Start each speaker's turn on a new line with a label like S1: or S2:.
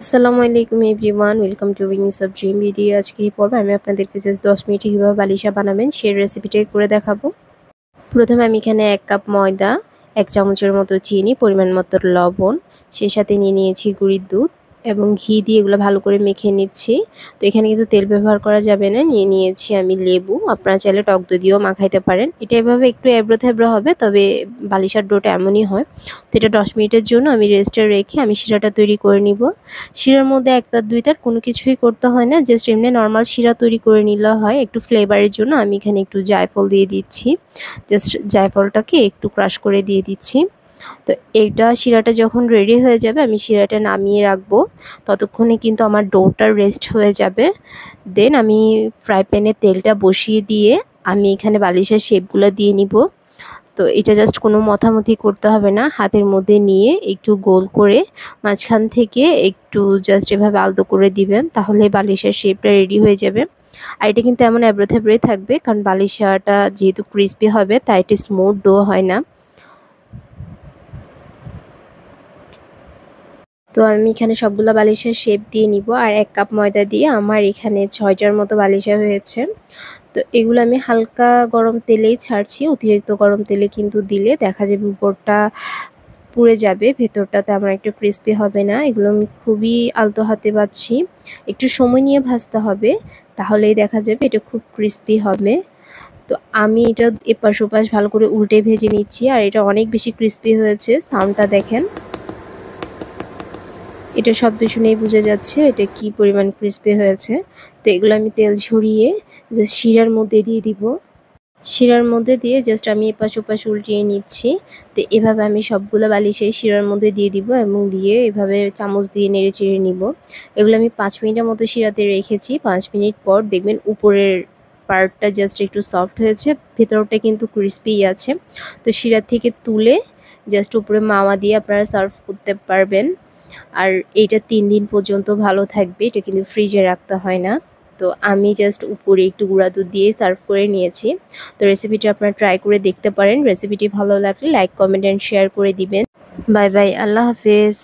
S1: আসসালামু আলাইকুম everyone, welcome to wings of dream video. আজকে এই পর্বে আমি আপনাদেরকে জাস্ট 10 মিনিটে কীভাবে বালিশা বানাবেন সেই রেসিপিটাই করে দেখাবো। প্রথমে আমি এখানে 1 কাপ ময়দা, 1 চামচের মতো চিনি, পরিমাণ মতো লবণ, সেই সাথে নিয়ে নিয়েছি গুঁড়ির দুধ এবং ঘি দিয়ে এগুলো ভালো করে মেখে নিচ্ছি। তো এখানে কিন্তু তেল ব্যবহার করা যাবে না। নিয়ে নিয়েছি আমি লেবু, আপনারা চাইলে টক দই দিয়েও মাখাইতে পারেন। এটা এভাবে একটু এবড়ো থেবড়ো হবে, তবে বালিশার ডোটা এমনই হয়। তো এটা 10 মিনিটের জন্য আমি রেস্টে রেখে আমি শিরাটা তৈরি করে নিব। শিরার মধ্যে 1 তার 2 তার কোনো কিছুই করতে হয় না, জাস্ট এমনি নর্মাল শিরা তৈরি করে নিলে হয়। একটু ফ্লেভারের জন্য আমি এখানে একটু জায়ফল দিয়ে দিচ্ছি। জাস্ট জায়ফলটাকে একটু ক্রাশ করে দিয়ে দিচ্ছি। তো এইটা শিরাটা যখন রেডি হয়ে যাবে আমি শিরাটা নামিয়ে রাখবো। ততক্ষণে কিন্তু আমার ডোটা রেস্ট হয়ে যাবে। দেন আমি ফ্রাই প্যানে তেলটা বসিয়ে দিয়ে আমি এখানে বালিশের শেপগুলো দিয়ে নিব। তো এটা জাস্ট কোনো মথামথি করতে হবে না, হাতের মধ্যে নিয়ে একটু গোল করে মাঝখান থেকে একটু জাস্ট এভাবে আলতো করে দিবেন, তাহলে বালিশের শেপটা রেডি হয়ে যাবে। আর এটা কিন্তু এমন এবড়ো থেবড়োই থাকবে, কারণ বালিশাটা যেহেতু ক্রিস্পি হবে তাই এটা স্মুথ ডো হয় না। তো আমি এখানে সবগুলো বালিশের শেপ দিয়ে নিব। আর 1 কাপ ময়দা দিয়ে আমার এখানে 6টার মতো বালিশা হয়েছে। তো এগুলো আমি হালকা গরম তেলেই ছাড়ছি। অতিরিক্ত গরম তেলে কিন্তু দিলে দেখা যাবে উপরটা পুড়ে যাবে, ভেতরটা তেমন একটু ক্রিস্পি হবে না। এগুলো আমি খুবই আলতো হাতে ভাজছি। একটু সময় নিয়ে ভাজতে হবে, তাহলেই দেখা যাবে এটা খুব ক্রিস্পি হবে। তো আমি এটা এপাশ ওপাশ ভালো করে উল্টে ভেজে নিচ্ছি। আর এটা অনেক বেশি ক্রিস্পি হয়েছে, সাউন্ডটা দেখেন। এটা শব্দ শুনেই বোঝা যাচ্ছে এটা কি পরিমাণ ক্রিস্পি হয়েছে। তো এগুলো আমি তেল ঝরিয়ে জাস্ট শিরার মধ্যে দিয়ে দিব। শিরার মধ্যে দিয়ে জাস্ট আমি এপাশ ওপাশ উল্টিয়ে নিচ্ছি। তো এভাবে আমি সবগুলো বালিশেই শিরার মধ্যে দিয়ে দিব এবং দিয়ে এভাবে চামচ দিয়ে নেড়ে চেড়ে নিব। এগুলো আমি 5 মিনিটের মতো শিরাতে রেখেছি। 5 মিনিট পর দেখবেন উপরের পার্টটা জাস্ট একটু সফট হয়েছে, ভেতরটা কিন্তু ক্রিস্পিই আছে। তো শিরা থেকে তুলে জাস্ট উপরে মাওয়া দিয়ে আপনারা সার্ভ করতে পারবেন। আর এইটা 3 দিন পর্যন্ত ভালো থাকবে, এটা কিন্তু ফ্রিজে রাখতে হয় না। তো আমি জাস্ট উপরে একটু গুঁড়া দুধ দিয়ে সার্ভ করে নিয়েছি। তো রেসিপিটা আপনারা ট্রাই করে দেখতে পারেন। রেসিপিটি ভালো লাগলে লাইক, কমেন্ট অ্যান্ড শেয়ার করে দিবেন। বাই বাই, আল্লাহ হাফেজ।